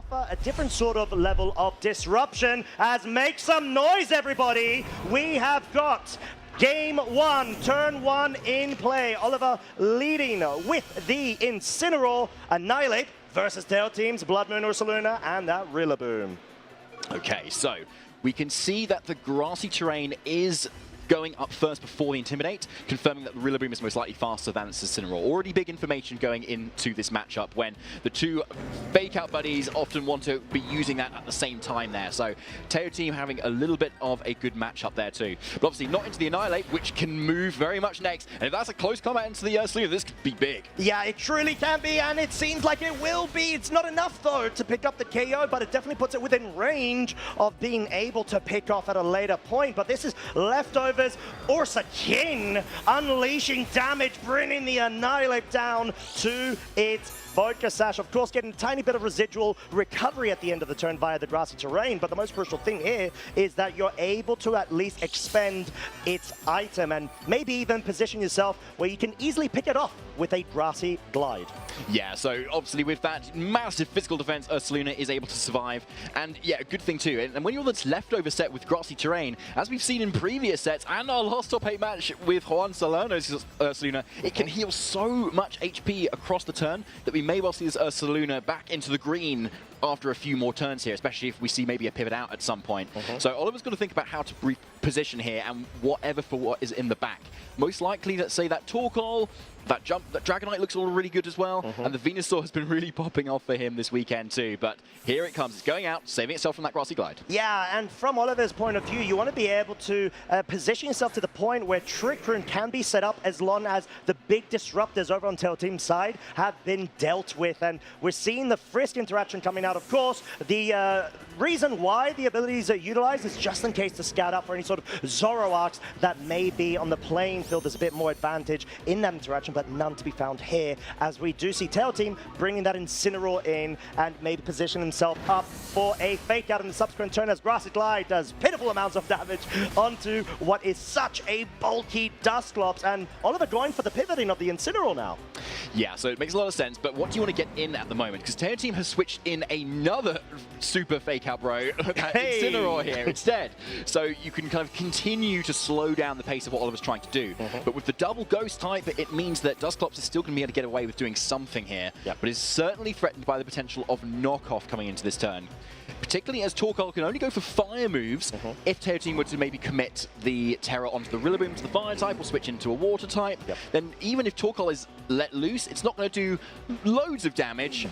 offer a different sort of level of disruption. As make some noise, everybody. We have got Game 1, Turn 1 in play. Oliver leading with the Incineroar Annihilate versus Theotime's Blood Moon Ursaluna and that Rillaboom. Okay, so we can see that the grassy terrain is going up first before the Intimidate, confirming that the Rillaboom is most likely faster than its Incineroar. Already big information going into this matchup when the two fake-out buddies often want to be using that at the same time there. So Theotime having a little bit of a good matchup there too. But obviously not into the Annihilate, which can move very much next. And if that's a close combat into the Sleeve, this could be big. Yeah, it truly can be, and it seems like it will be. It's not enough, though, to pick up the KO, but it definitely puts it within range of being able to pick off at a later point. But this is leftovers. Ursa King unleashing damage, bringing the Annihilate down to its Focus Sash, of course, getting a tiny bit of residual recovery at the end of the turn via the grassy terrain, but the most crucial thing here is that you're able to at least expend its item and maybe even position yourself where you can easily pick it off with a grassy glide. Yeah, so obviously with that massive physical defense, Ursaluna is able to survive, and yeah, a good thing too. And when you're this leftover set with grassy terrain, as we've seen in previous sets and our last top 8 match with Juan Salerno's Ursaluna, it can heal so much HP across the turn that we may well see this Ursaluna back into the green after a few more turns here, especially if we see maybe a pivot out at some point. So Oliver's got to think about how to reposition here and whatever for what is in the back. Most likely, let's say that Torkoal, that Dragonite looks all really good as well, and the Venusaur has been really popping off for him this weekend too. But here it comes, it's going out, saving itself from that grassy glide. Yeah, and from Oliver's point of view, you want to be able to position yourself to the point where Trick Room can be set up as long as the big disruptors over on Theotime's side have been dealt with. And we're seeing the Frisk interaction coming out, of course. The reason why the abilities are utilized is just in case to scout out for any sort of Zoroarks that may be on the playing field. There's a bit more advantage in that interaction, but none to be found here, as we do see Theotime bringing that Incineroar in and maybe position himself up for a fake out in the subsequent turn as Grassy Glide does pitiful amounts of damage onto what is such a bulky Dusclops, and Oliver going for the pivoting of the Incineroar now. Yeah, so it makes a lot of sense, but what do you want to get in at the moment? Because Theotime has switched in another super fake out bro, Incineroar here instead. So you can kind of continue to slow down the pace of what Oliver's trying to do. But with the double ghost type, it means that Dusclops is still going to be able to get away with doing something here, but is certainly threatened by the potential of knockoff coming into this turn. Particularly as Torkoal can only go for fire moves if Theotime were to maybe commit the Terra onto the Rillaboom to the fire type or switch into a water type. Then even if Torkoal is let loose, it's not going to do loads of damage,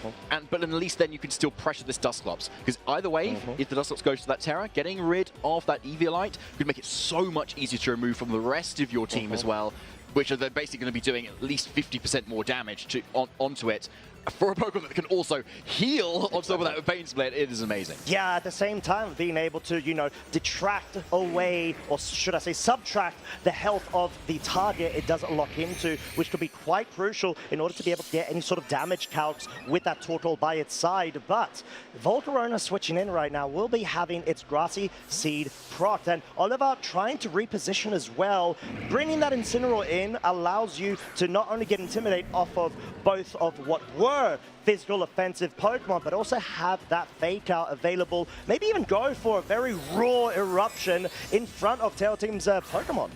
but at least then you can still pressure this Dusclops. Because either way, if the Dusclops goes to that Terra, getting rid of that Eviolite could make it so much easier to remove from the rest of your team as well, which are they're basically going to be doing at least 50% more damage onto it. For a Pokemon that can also heal on top of that Pain Split, it is amazing. Yeah, at the same time, being able to, you know, detract away, or should I say subtract, the health of the target it doesn't lock into, which could be quite crucial in order to be able to get any sort of damage calcs with that Torkoal by its side. But Volcarona switching in right now will be having its Grassy Seed procced, and Oliver trying to reposition as well. Bringing that Incineroar in allows you to not only get Intimidate off of both of what were physical offensive Pokemon, but also have that fake out available. Maybe even go for a very raw eruption in front of Theotime's Pokemon.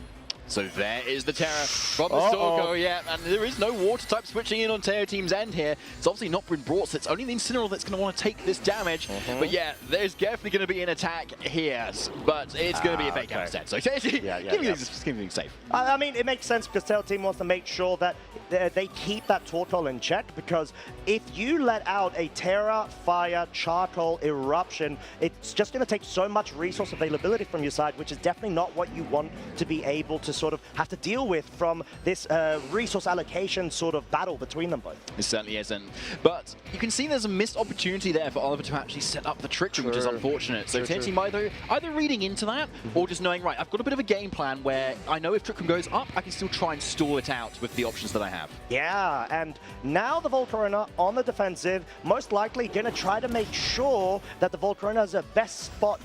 So there is the Terra from the Torkoal, yeah, and there is no water type switching in on Theotime's end here. It's obviously not been brought, so it's only the Incineroar that's going to want to take this damage. But yeah, there's definitely going to be an attack here, but it's going to be a fake out instead. So give me things safe. I mean, it makes sense because Theotime wants to make sure that they keep that Torkoal in check, because if you let out a Terra, Fire, Charcoal eruption, it's just going to take so much resource availability from your side, which is definitely not what you want to be able to sort of have to deal with from this resource allocation sort of battle between them both. It certainly isn't. But you can see there's a missed opportunity there for Oliver to actually set up the Trick Room, which is unfortunate. So Theotime either reading into that or just knowing, right, I've got a bit of a game plan where I know if Trick Room goes up, I can still try and stall it out with the options that I have. have. Yeah, and now the Volcarona on the defensive, most likely going to try to make sure that the Volcarona is the best spot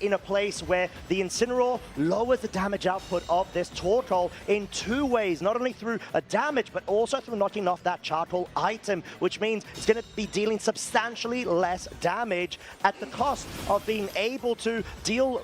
in a place where the Incineroar lowers the damage output of this Torkoal in two ways, not only through a damage, but also through knocking off that charcoal item, which means it's going to be dealing substantially less damage at the cost of being able to deal,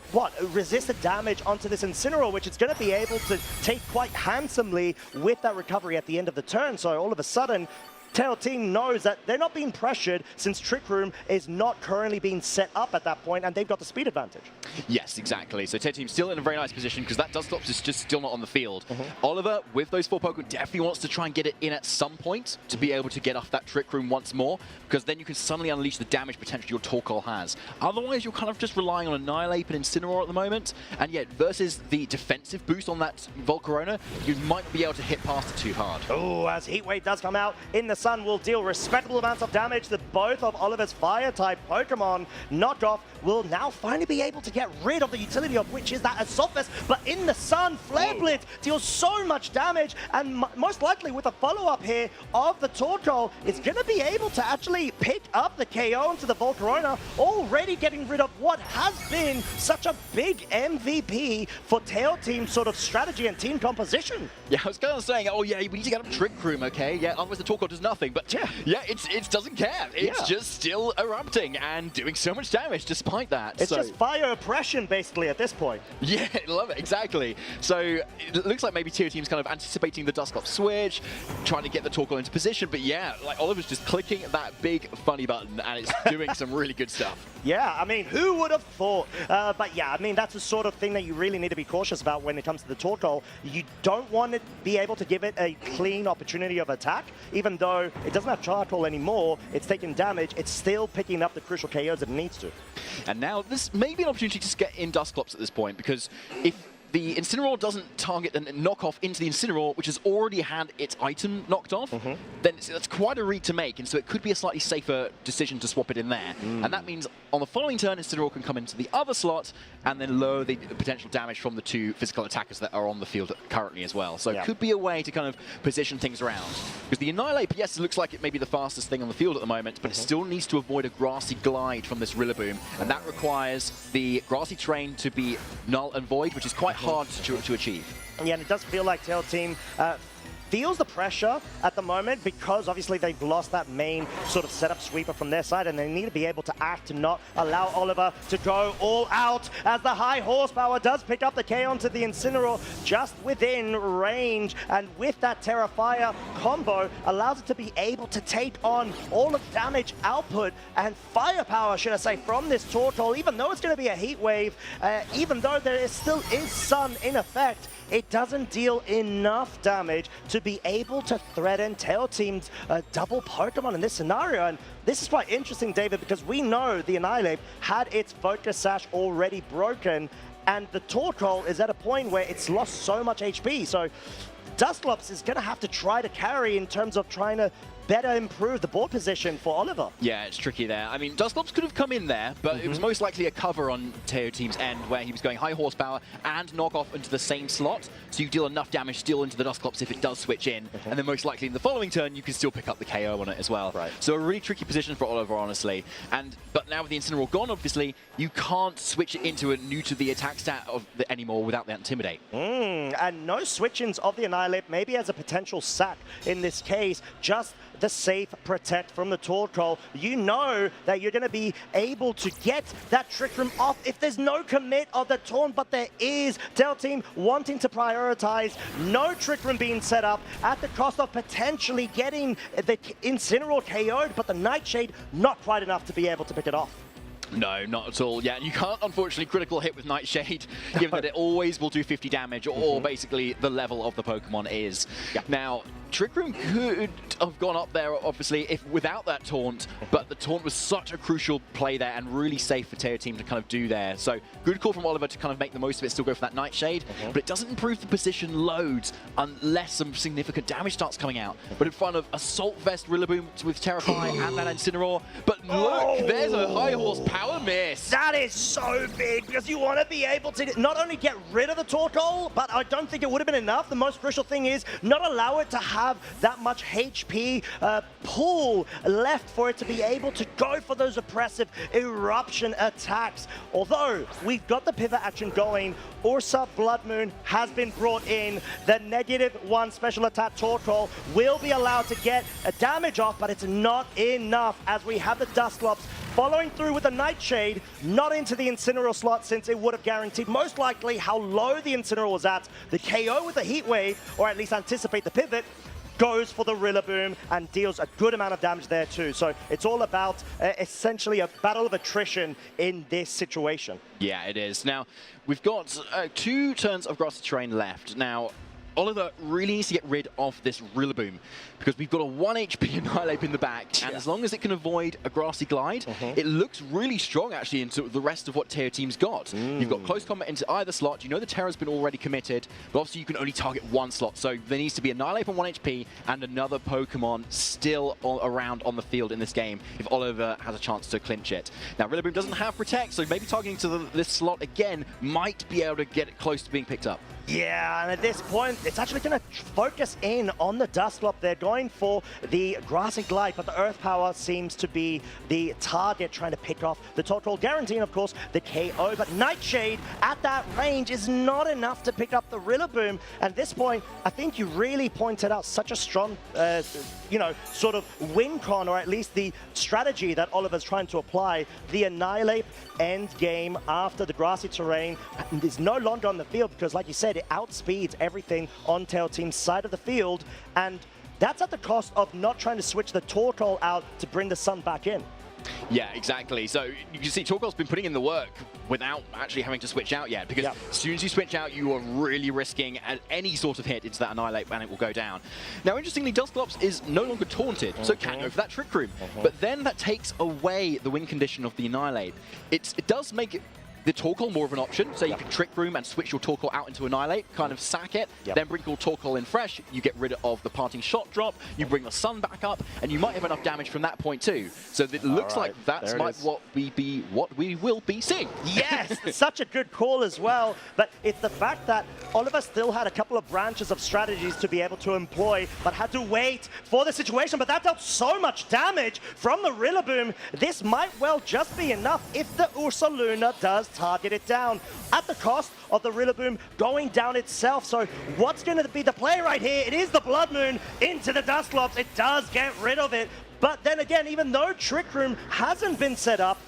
resisted damage onto this Incineroar, which it's going to be able to take quite handsomely with that recovery at the end of the turn. So all of a sudden, Theotime knows that they're not being pressured since Trick Room is not currently being set up at that point, and they've got the speed advantage. Yes, exactly. So Theotime's still in a very nice position because that Dusclops is just still not on the field. Oliver, with those 4 Pokemon, definitely wants to try and get it in at some point to be able to get off that Trick Room once more, because then you can suddenly unleash the damage potential your Torkoal has. Otherwise, you're kind of just relying on Annihilate and Incineroar at the moment, and yet versus the defensive boost on that Volcarona, you might be able to hit past it too hard. Oh, as Heat Wave does come out in the sun, will deal respectable amounts of damage to both of Oliver's Fire-type Pokemon. Knockoff will now finally be able to get rid of the utility of which is that Assault Vest, but in the sun, Flare Blitz deals so much damage, and most likely with a follow-up here of the Torkoal, is going to be able to actually pick up the KO into the Volcarona, already getting rid of what has been such a big MVP for Theotime's sort of strategy and team composition. Yeah, I was kind of saying, oh yeah, we need to get up Trick Room, okay? Yeah, otherwise the Torkoal does nothing, but yeah, it doesn't care. It's just still erupting and doing so much damage despite that. It's just fire oppression, basically, at this point. Yeah, love it, exactly. So it looks like maybe Theotime's kind of anticipating the Dusclops switch, trying to get the Torkoal into position, but yeah, like Oliver's just clicking that big funny button and it's doing some really good stuff. Yeah, I mean, who would have thought? But yeah, I mean, that's the sort of thing that you really need to be cautious about when it comes to the Torkoal. You don't want to be able to give it a clean opportunity of attack, even though it doesn't have charcoal anymore, it's taking damage, it's still picking up the crucial KOs that it needs to. And now this may be an opportunity to get in Dusclops at this point, because if the Incineroar doesn't target and knock off into the Incineroar, which has already had its item knocked off, then that's quite a read to make, and so it could be a slightly safer decision to swap it in there. And that means on the following turn, Incineroar can come into the other slot and then lower the potential damage from the 2 physical attackers that are on the field currently as well. So it could be a way to kind of position things around. Because the Annihilate, yes, it looks like it may be the fastest thing on the field at the moment, but it still needs to avoid a grassy glide from this Rillaboom, and that requires the grassy terrain to be null and void, which is quite hard to achieve. Yeah, and it does feel like Theotime feels the pressure at the moment because obviously they've lost that main sort of setup sweeper from their side, and they need to be able to act to not allow Oliver to go all out as the high horsepower does pick up the K onto the Incineroar just within range, and with that Terra Fire combo allows it to be able to take on all of the damage output and firepower, should I say, from this Torkoal. Even though it's going to be a heat wave, even though still is sun in effect, it doesn't deal enough damage to be able to threaten Theotime's double Pokemon in this scenario. And this is quite interesting, David, because we know the Annihilate had its Focus Sash already broken, and the Torkoal is at a point where it's lost so much HP. So Dusclops is going to have to try to carry in terms of trying to better improve the board position for Oliver. Yeah, it's tricky there. I mean, Dusclops could have come in there, but it was most likely a cover on Theotime's end where he was going high horsepower and knock off into the same slot, so you deal enough damage still into the Dusclops if it does switch in, and then most likely in the following turn you can still pick up the KO on it as well. Right. So a really tricky position for Oliver, honestly. But now with the Incineroar gone, obviously, you can't switch it into a new to the attack stat anymore without the Intimidate. And no switch-ins of the Annihilate, maybe as a potential sack in this case, just the safe protect from the Torkoal. You know that you're going to be able to get that Trick Room off if there's no commit of the Taunt, but there is. Theotime wanting to prioritize no Trick Room being set up at the cost of potentially getting the Incineroar KO'd, but the Nightshade not quite enough to be able to pick it off. No, not at all. Yeah, you can't, unfortunately, critical hit with Nightshade, given that it always will do 50 damage, or basically the level of the Pokemon is. Now, Trick Room could have gone up there, obviously, if without that Taunt, but the Taunt was such a crucial play there and really safe for Theotime to kind of do there. So, good call from Oliver to kind of make the most of it, still go for that Nightshade, but it doesn't improve the position loads unless some significant damage starts coming out. But in front of Assault Vest Rillaboom with Terrify and that Incineroar, but look, there's a high horsepower miss. That is so big, because you want to be able to not only get rid of the Torkoal, but I don't think it would have been enough. The most crucial thing is not allow it to have that much HP pool left for it to be able to go for those aggressive eruption attacks. Although we've got the pivot action going, Ursa Blood Moon has been brought in. The -1 special attack Torkoal will be allowed to get a damage off, but it's not enough as we have the Dustclops following through with the Nightshade, not into the Incineroar slot since it would have guaranteed most likely how low the Incineroar was at. The KO with the Heat Wave, or at least anticipate the pivot, goes for the Rillaboom and deals a good amount of damage there too. So it's all about essentially a battle of attrition in this situation. Yeah, it is. Now, we've got 2 turns of grassy terrain left. Now, Oliver really needs to get rid of this Rillaboom because we've got a 1 HP Annihilate in the back, and as long as it can avoid a Grassy Glide, it looks really strong actually into the rest of what Theotime's got. You've got close combat into either slot. You know the Terra's been already committed, but obviously you can only target 1 slot, so there needs to be Annihilate on 1 HP and another Pokemon still around on the field in this game if Oliver has a chance to clinch it. Now, Rillaboom doesn't have Protect, so maybe targeting to this slot again might be able to get it close to being picked up. Yeah, and at this point, it's actually going to focus in on the Dustclop. They're going for the Grassy Glide, but the Earth Power seems to be the target, trying to pick off the Torkoal, guaranteeing, of course, the KO. But Nightshade at that range is not enough to pick up the Rillaboom. At this point, I think you really pointed out such a strong, you know, sort of win con, or at least the strategy that Oliver's trying to apply. The Annihilate end game after the Grassy Terrain is no longer on the field because, like you said, it outspeeds everything on Theotime's side of the field, and that's at the cost of not trying to switch the Torkoal out to bring the Sun back in. Yeah, exactly. So you can see Torkoal's been putting in the work without actually having to switch out yet, because as soon as you switch out, you are really risking any sort of hit into that Annihilate and it will go down. Now, interestingly, Dustclops is no longer taunted, so can go for that Trick Room. But then that takes away the win condition of the Annihilate. It does make the Torkoal more of an option, so you can Trick Room and switch your Torkoal out into Annihilate, kind of sack it, then bring your Torkoal in fresh, you get rid of the parting shot drop, you bring the Sun back up, and you might have enough damage from that point too. So it looks like that's what we will be seeing. Yes, such a good call as well, but it's the fact that Oliver still had a couple of branches of strategies to be able to employ, but had to wait for the situation, but that dealt so much damage from the Rillaboom. This might well just be enough if the Ursaluna does target it down at the cost of the Rillaboom going down itself. So what's going to be the play right here? It is the Blood Moon into the Dustclops. It does get rid of it. But then again, even though Trick Room hasn't been set up,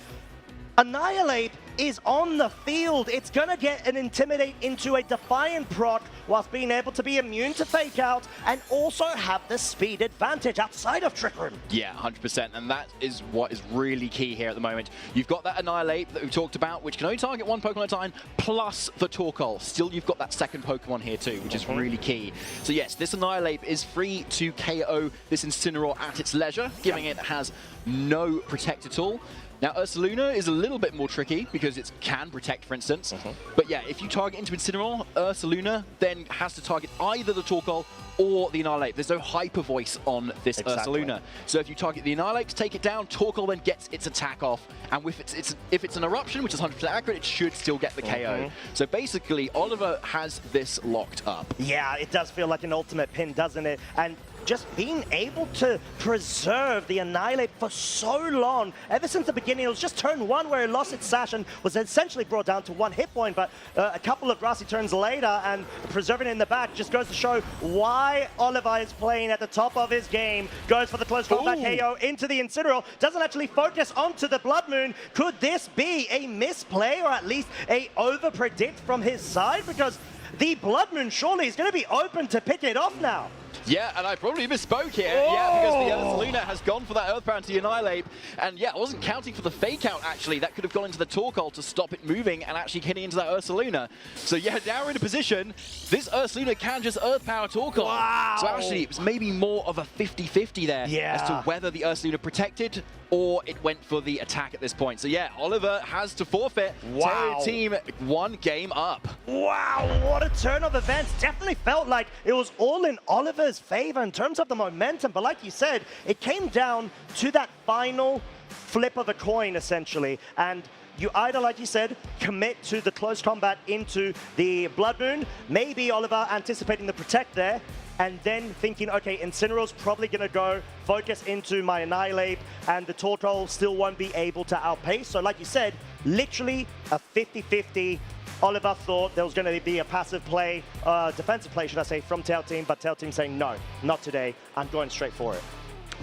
Annihilate is on the field. It's going to get an Intimidate into a Defiant proc whilst being able to be immune to Fake Out and also have the speed advantage outside of Trick Room. Yeah, 100%, and that is what is really key here at the moment. You've got that Annihilate that we talked about, which can only target 1 Pokemon at a time, plus the Torkoal. Still, you've got that second Pokemon here too, which is really key. So yes, this Annihilate is free to KO this Incineroar at its leisure, giving it has no Protect at all. Now, Ursaluna is a little bit more tricky because it can Protect, for instance. But yeah, if you target into Incineroar, Ursaluna then has to target either the Torkoal or the Annihilate. There's no Hyper Voice on this Ursaluna. So if you target the Annihilate to take it down, Torkoal then gets its attack off. And with if it's an Eruption, which is 100% accurate, it should still get the KO. So basically, Oliver has this locked up. Yeah, it does feel like an ultimate pin, doesn't it? And just being able to preserve the Annihilate for so long, ever since the beginning, it was just turn 1 where it lost its sash and was essentially brought down to 1 hit point, but a couple of grassy turns later and preserving it in the back just goes to show why Oliver is playing at the top of his game. Goes for the close combat KO into the Incineroar, doesn't actually focus onto the Blood Moon. Could this be a misplay or at least a over-predict from his side? Because the Blood Moon surely is going to be open to pick it off now. Yeah, and I probably misspoke here. Yeah, because the Ursaluna has gone for that Earthbound to Annihilate. And yeah, I wasn't counting for the Fake Out, actually. That could have gone into the Torkoal to stop it moving and actually hitting into that Ursaluna. So yeah, now we're in a position, this Ursaluna can just Earth Power Torkoal. Wow. So actually, it was maybe more of a 50-50 there as to whether the Ursaluna protected or it went for the attack at this point. So yeah, Oliver has to forfeit. Team 1 game up. Wow, what a turn of events. Definitely felt like it was all in Oliver's favor in terms of the momentum. But like you said, it came down to that final flip of a coin, essentially. And you either, like you said, commit to the close combat into the Blood Moon. Maybe Oliver anticipating the Protect there. and then thinking, okay, Incineroar's probably going to go focus into my Annihilate, and the Torkoal still won't be able to outpace. So like you said, literally a 50-50. Oliver thought there was going to be a passive play, defensive play, should I say, from Theotime, but Theotime saying, no, not today. I'm going straight for it.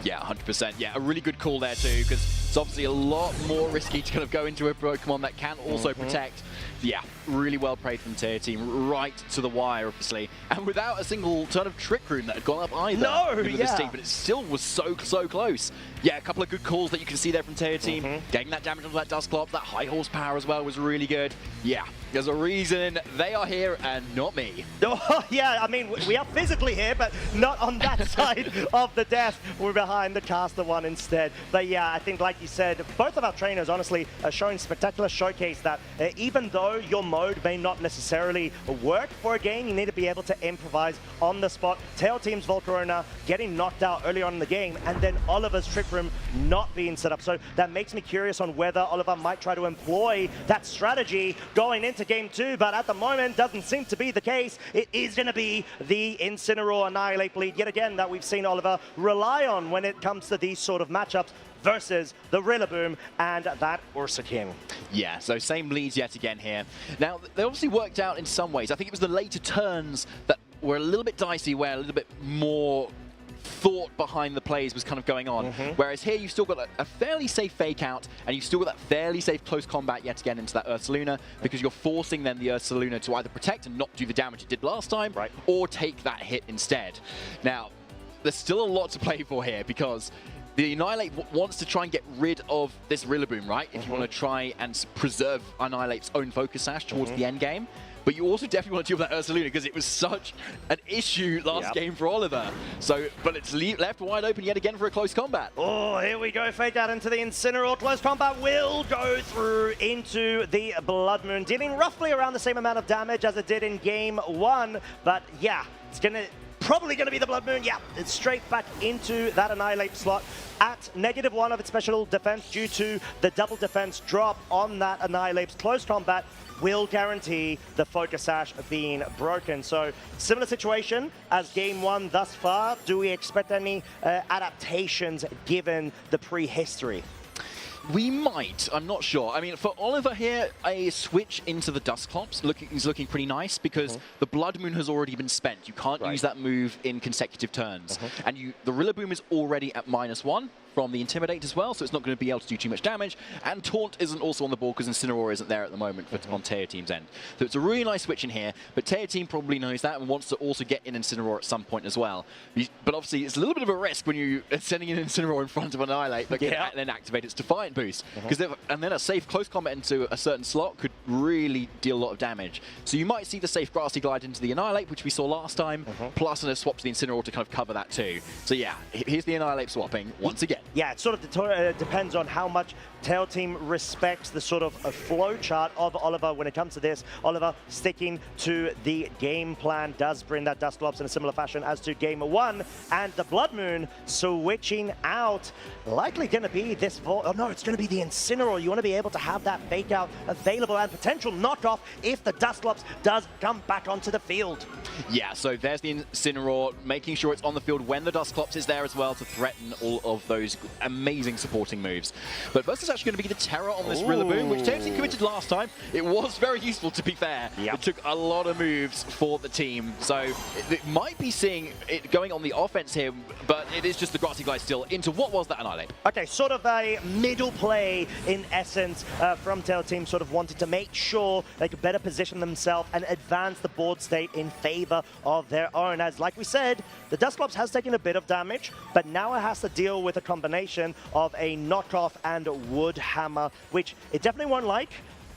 Yeah, 100%. Yeah, a really good call there too, because it's obviously a lot more risky to kind of go into a Pokemon that can also protect. Yeah, really well played from Theotime, right to the wire, obviously, and without a single turn of Trick Rune that had gone up either. This team, but it still was so close. Yeah, a couple of good calls that you can see there from Theotime. Getting that damage onto that Dusclops, that high horsepower as well was really good. Yeah, there's a reason they are here and not me. Oh, yeah, I mean, we are physically here, but not on that side of the desk. We're behind the caster one instead. But yeah, I think, like you said, both of our trainers, honestly, are showing spectacular showcase that even though your mode may not necessarily work for a game, you need to be able to improvise on the spot. Theotime's Volcarona getting knocked out early on in the game, and then Oliver's Trick Room not being set up. So that makes me curious on whether Oliver might try to employ that strategy going into Game 2, but at the moment, doesn't seem to be the case. It is going to be the Incineroar Annihilate bleed yet again that we've seen Oliver rely on when it comes to these sort of matchups versus the Rillaboom and that Ursa King. Yeah, so same leads yet again here. Now, they obviously worked out in some ways. I think it was the later turns that were a little bit dicey, where a little bit more thought behind the plays was kind of going on. Whereas here you've still got a fairly safe fake out, and you've still got that fairly safe close combat yet again into that Ursaluna, because you're forcing then the Ursaluna to either protect and not do the damage it did last time, or take that hit instead. Now, there's still a lot to play for here, because the Annihilate wants to try and get rid of this Rillaboom, right? If you want to try and preserve Annihilate's own Focus Sash towards the end game. But you also definitely want to deal with that Ursaluna, because it was such an issue last game for Oliver. So, but it's left wide open yet again for a close combat. Oh, here we go. Fake out into the Incineroar. Close combat will go through into the Blood Moon, dealing roughly around the same amount of damage as it did in Game 1. But yeah, it's probably going to be the Blood Moon. Yeah, it's straight back into that Annihilate slot at -1 of its special defense due to the double defense drop on that Annihilate's close combat will guarantee the Focus Sash being broken. So similar situation as Game 1 thus far. Do we expect any adaptations given the prehistory? We might. I'm not sure. I mean, for Oliver here, a switch into the Dusclops is looking pretty nice, because the Blood Moon has already been spent. You can't use that move in consecutive turns. And the Rillaboom is already at -1 from the Intimidate as well, so it's not going to be able to do too much damage. And Taunt isn't also on the board, because Incineroar isn't there at the moment on Theotime's end. So it's a really nice switch in here, but Theotime probably knows that and wants to also get in Incineroar at some point as well. But obviously, it's a little bit of a risk when you're sending in Incineroar in front of Annihilate, but can then activate its Defiant boost. And then a safe close combat into a certain slot could really deal a lot of damage. So you might see the safe Grassy Glide into the Annihilate, which we saw last time, plus a swap to the Incineroar to kind of cover that too. So yeah, here's the Annihilate swapping once again. Yeah, it sort of depends on how much Theotime respects the sort of flow chart of Oliver when it comes to this. Oliver sticking to the game plan, does bring that Dusclops in a similar fashion as to Game 1, and the Blood Moon switching out. Likely going to be this no, it's going to be the Incineroar. You want to be able to have that fake out available and potential knockoff if the Dusclops does come back onto the field. Yeah, so there's the Incineroar, making sure it's on the field when the Dusclops is there as well to threaten all of those amazing supporting moves. But versus actually going to be the Terror on this Rillaboom, which Theotime committed last time. It was very useful, to be fair. It took a lot of moves for the team, so it might be seeing it going on the offense here, but it is just the Grassy Glide still into what was that Annihilate. Okay, sort of a middle play in essence from Theotime, sort of wanted to make sure they could better position themselves and advance the board state in favor of their own. As like we said, the Dusclops has taken a bit of damage, but now it has to deal with a combination of a knockoff and Wood Hammer, which it definitely won't like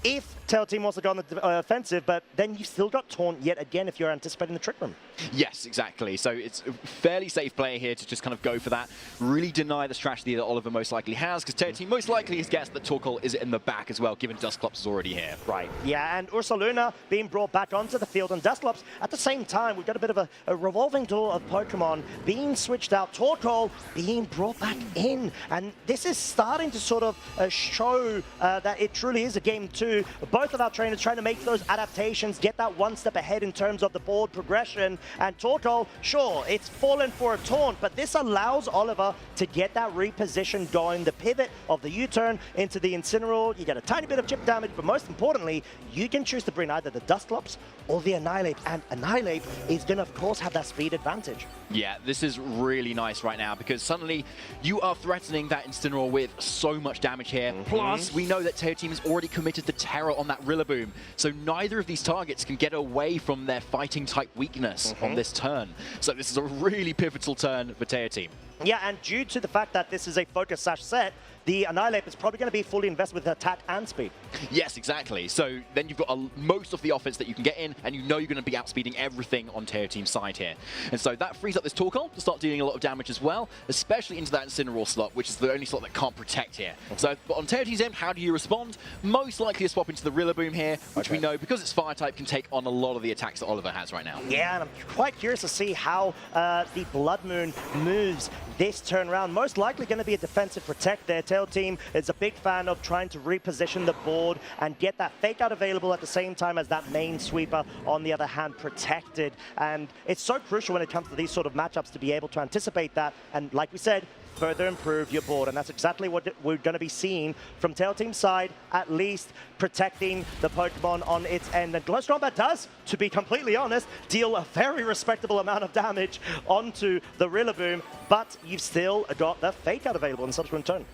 if Theotime wants to go on the offensive, but then you've still got Taunt yet again if you're anticipating the Trick Room. Yes, exactly. So it's a fairly safe play here to just kind of go for that. Really deny the strategy that Oliver most likely has, because Theotime most likely has guessed that Torkoal is in the back as well, given Dusclops is already here. Right. Yeah, and Ursaluna being brought back onto the field, and Dusclops at the same time. We've got a bit of a revolving door of Pokemon being switched out. Torkoal being brought back in, and this is starting to sort of show that it truly is a Game 2. Both of our trainers trying to make those adaptations, get that one step ahead in terms of the board progression, And Torkoal, sure, it's fallen for a taunt, but this allows Oliver to get that reposition going, the pivot of the U-turn into the Incineroar. You get a tiny bit of chip damage, but most importantly, you can choose to bring either the Dusclops or the Annihilate, and Annihilate is going to, of course, have that speed advantage. Yeah, this is really nice right now because suddenly you are threatening that Incineroar with so much damage here. Plus, we know that Theotime has already committed the Terror on that Rillaboom, so neither of these targets can get away from their fighting type weakness on this turn. So this is a really pivotal turn for Theotime. Yeah, and due to the fact that this is a focus sash set, the Annihilate is probably going to be fully invested with attack and speed. Yes, exactly. So then you've got most of the offense that you can get in, and you know you're going to be outspeeding everything on Theotime's side here. And so that frees up this Torkoal to start dealing a lot of damage as well, especially into that Incineroar slot, which is the only slot that can't protect here. So but on Theotime's end, how do you respond? Most likely to swap into the Rillaboom here, which we know, because it's fire type, can take on a lot of the attacks that Oliver has right now. Yeah, and I'm quite curious to see how the Blood Moon moves this turn round. Most likely going to be a defensive protect there. Theotime is a big fan of trying to reposition the board and get that fake out available at the same time as that main sweeper, on the other hand, protected. And it's so crucial when it comes to these sort of matchups to be able to anticipate that and, like we said, further improve your board. And that's exactly what we're going to be seeing from Theotime's side, at least protecting the Pokemon on its end. And Close Combat does, to be completely honest, deal a very respectable amount of damage onto the Rillaboom, but you've still got the fake out available in subsequent turn.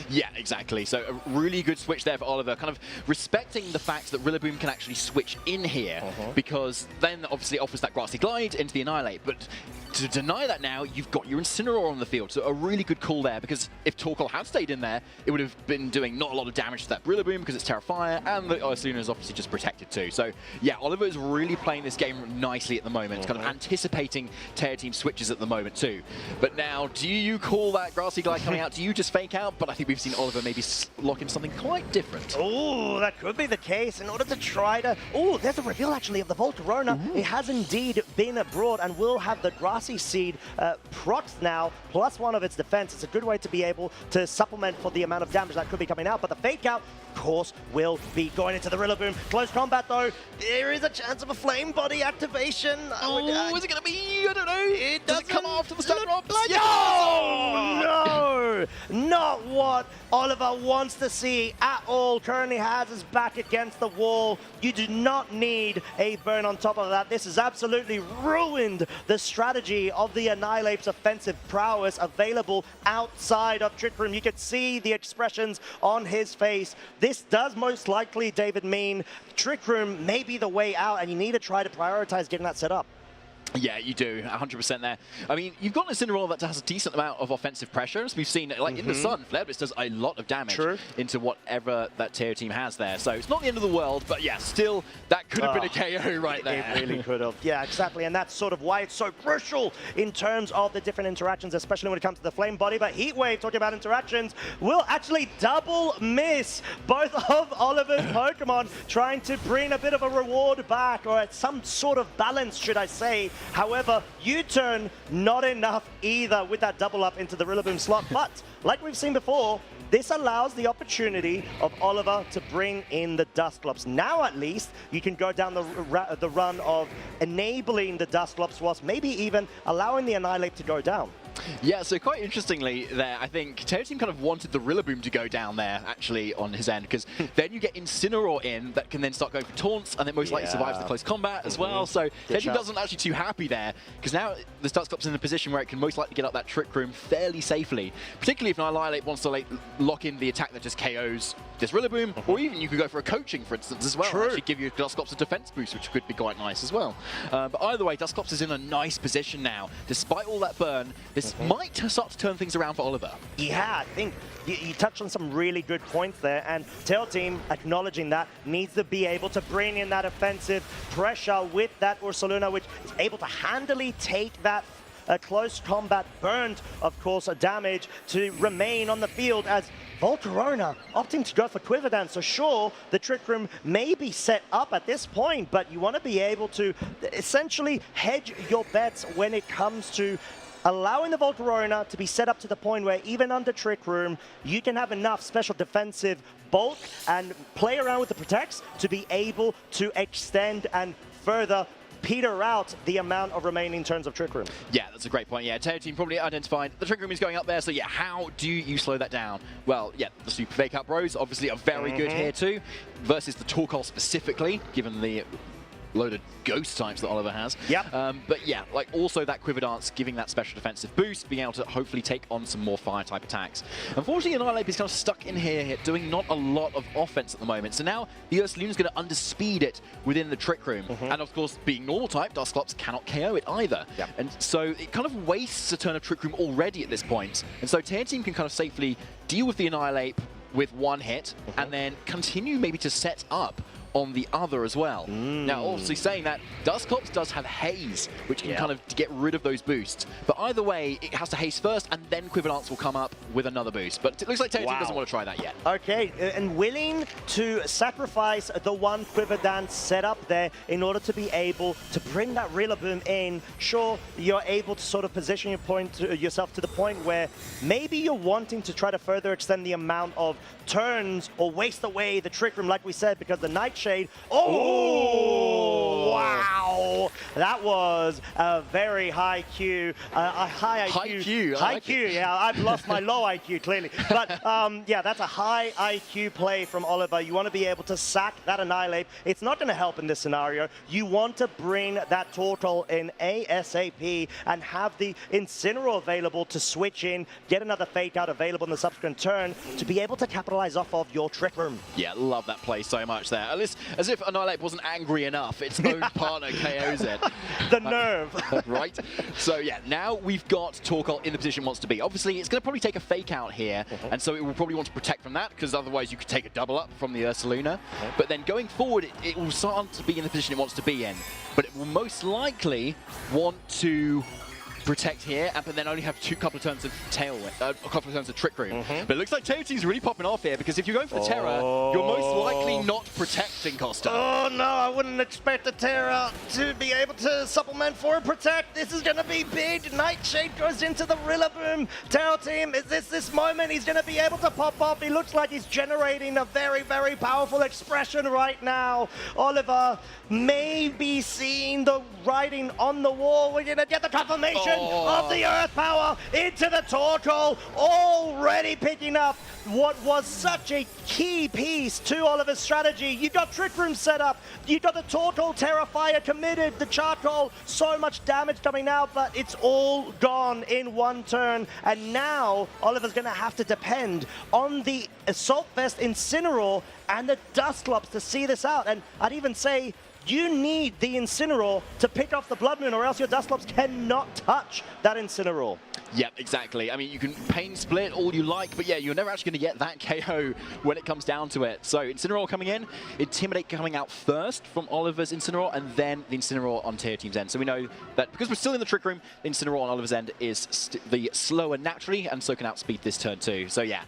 Yeah, exactly. So a really good switch there for Oliver, kind of respecting the fact that Rillaboom can actually switch in here, because then obviously it offers that Grassy Glide into the Annihilate, but to deny that now, you've got your Incineroar on the field. So a really good call there, because if Torkoal had stayed in there, it would have been doing not a lot of damage to that Rillaboom because it's Terra Fire, and the Eskolin is obviously just protected too. So yeah, Oliver is really playing this game nicely at the moment, kind of anticipating Theotime switches at the moment too. But now, do you call that Grassy Glide coming out? Do you just fake out? But I think we've seen Oliver maybe lock in something quite different. Oh, that could be the case in order to try to... Oh, there's a reveal actually of the Volcarona. It has indeed been brought and will have the Grassy Seed procs now, plus one of its defense. It's a good way to be able to supplement for the amount of damage that could be coming out, but the fake out, of course, will be going into the Rillaboom. Close combat though, there is a chance of a Flame Body activation. Oh, is it going to be? I don't know. Does it come after the stun drops? Like no! Not what Oliver wants to see at all. Currently has his back against the wall. You do not need a burn on top of that. This has absolutely ruined the strategy of the Annihilate's offensive prowess available outside of Trick Room. You could see the expressions on his face. This does most likely, David, mean Trick Room may be the way out, and you need to try to prioritize getting that set up. Yeah, you do, 100% there. I mean, you've got an Incineroar that has a decent amount of offensive pressure. As we've seen, like in the sun, Flare Blitz does a lot of damage into whatever that Theotime has there. So it's not the end of the world, but yeah, still, that could have been a KO right there. It really could have. Yeah, exactly. And that's sort of why it's so crucial in terms of the different interactions, especially when it comes to the Flame Body. But Heatwave, talking about interactions, will actually double miss both of Oliver's Pokemon, trying to bring a bit of a reward back, or some sort of balance, should I say. However, U-turn, not enough either with that double up into the Rillaboom slot. But like we've seen before, this allows the opportunity of Oliver to bring in the Dusclops. Now, at least, you can go down the run of enabling the Dusclops whilst maybe even allowing the Annihilate to go down. Yeah, so quite interestingly there, I think Theotime kind of wanted the Rillaboom to go down there, actually, on his end, because then you get Incineroar in that can then start going for taunts, and it most likely survives the close combat as well. So Theotime doesn't actually too happy there, because now the Dusclops in a position where it can most likely get up that Trick Room fairly safely, particularly if an Annihilate wants to lock in the attack that just KOs this Rillaboom, or even you could go for a coaching, for instance, as well. Actually give your Dusclops a defense boost, which could be quite nice as well. But either way, Dusclops is in a nice position now. Despite all that burn, this might start to turn things around for Oliver. Yeah, I think you touched on some really good points there, and Theotime, acknowledging that, needs to be able to bring in that offensive pressure with that Ursaluna, which is able to handily take that close combat burned, of course, a damage to remain on the field, as Volcarona opting to go for Quiver Dance. So sure, the Trick Room may be set up at this point, but you want to be able to essentially hedge your bets when it comes to allowing the Volcarona to be set up to the point where even under Trick Room, you can have enough special defensive bulk and play around with the protects to be able to extend and further peter out the amount of remaining turns of Trick Room. Yeah, that's a great point. Yeah, Theotime probably identified the Trick Room is going up there, so yeah, how do you slow that down? Well, yeah, the Super Fake Out Bros obviously are very good here too, versus the Torkoal specifically, given the load of ghost types that Oliver has. Yep. But yeah, like also that Quiver Dance giving that special defensive boost, being able to hopefully take on some more fire type attacks. Unfortunately, Annihilate is kind of stuck in here, doing not a lot of offense at the moment. So now the Eskolin is going to underspeed it within the Trick Room. And of course, being normal type, Dusclops cannot KO it either. Yep. And so it kind of wastes a turn of Trick Room already at this point. And so Theotime can kind of safely deal with the Annihilate with one hit and then continue maybe to set up on the other as well. Now, obviously saying that, Dusclops does have Haze, which can kind of get rid of those boosts. But either way, it has to Haze first, and then Quiver Dance will come up with another boost. But it looks like Theotime doesn't want to try that yet. Okay, and willing to sacrifice the one Quiver Dance setup there in order to be able to bring that Rillaboom in. Sure, you're able to sort of position yourself to the point where maybe you're wanting to try to further extend the amount of turns or waste away the Trick Room, like we said, because the Nightshade. Oh, wow! That was a very high Q, a high IQ. High Q, high Q. Yeah, I've lost my low IQ clearly, but yeah, that's a high IQ play from Oliver. You want to be able to sack that Annihilate. It's not going to help in this scenario. You want to bring that Torkoal in ASAP and have the Incineroar available to switch in, get another Fake Out available in the subsequent turn to be able to capitalize off of your Trick Room. Yeah, love that play so much there. At least, as if Annihilate wasn't angry enough, its own partner KOs it. The nerve. Right? So yeah, now we've got Torkoal in the position it wants to be. Obviously, it's going to probably take a Fake Out here, and so it will probably want to protect from that, because otherwise you could take a double up from the Ursaluna. But then going forward, it will start to be in the position it wants to be in. But it will most likely want to protect here, but then only have a couple of turns of Trick Room. But it looks like Theotime's really popping off here, because if you're going for the Terra, you're most likely not protecting Costa. Oh no, I wouldn't expect the Terra to be able to supplement for a protect. This is going to be big. Nightshade goes into the Rillaboom. Theotime, is this moment he's going to be able to pop off? He looks like he's generating a very, very powerful expression right now. Oliver may be seeing the writing on the wall. We're going to get the confirmation of the Earth Power into the Torkoal, already picking up what was such a key piece to Oliver's strategy. You got Trick Room set up, you got the Torkoal Terrifier committed, the Charcoal, so much damage coming out, but it's all gone in one turn. And now Oliver's going to have to depend on the Assault Vest Incineroar and the Dusclops to see this out. And I'd even say you need the Incineroar to pick off the Blood Moon, or else your Dusclops cannot touch that Incineroar. Yep, exactly. I mean, you can Pain Split all you like, but yeah, you're never actually going to get that KO when it comes down to it. So Incineroar coming in, Intimidate coming out first from Oliver's Incineroar, and then the Incineroar on Theotime's end. So we know that because we're still in the Trick Room, the Incineroar on Oliver's end is the slower naturally, and so can outspeed this turn too. So yeah,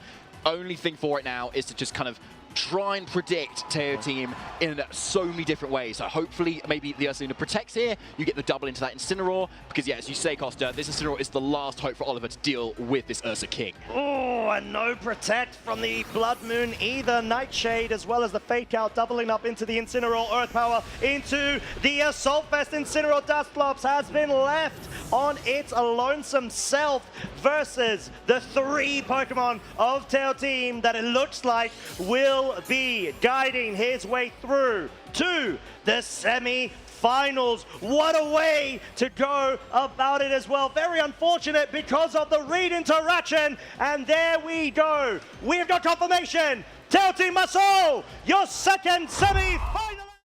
only thing for it now is to just kind of try and predict Theotime in so many different ways. So hopefully maybe the Ursaluna protects here, you get the double into that Incineroar, because yeah, as you say, Costa, this Incineroar is the last hope for Oliver to deal with this Ursa King. Oh, and no protect from the Blood Moon either. Nightshade as well as the Fake Out doubling up into the Incineroar Earth Power into the Assault Vest. Incineroar Dusclops has been left on its lonesome self versus the 3 Pokemon of Theotime that it looks like will be guiding his way through to the semi-finals. What a way to go about it as well. Very unfortunate because of the read interaction. And there we go. We've got confirmation. Theotime Massaut, your second semi-final.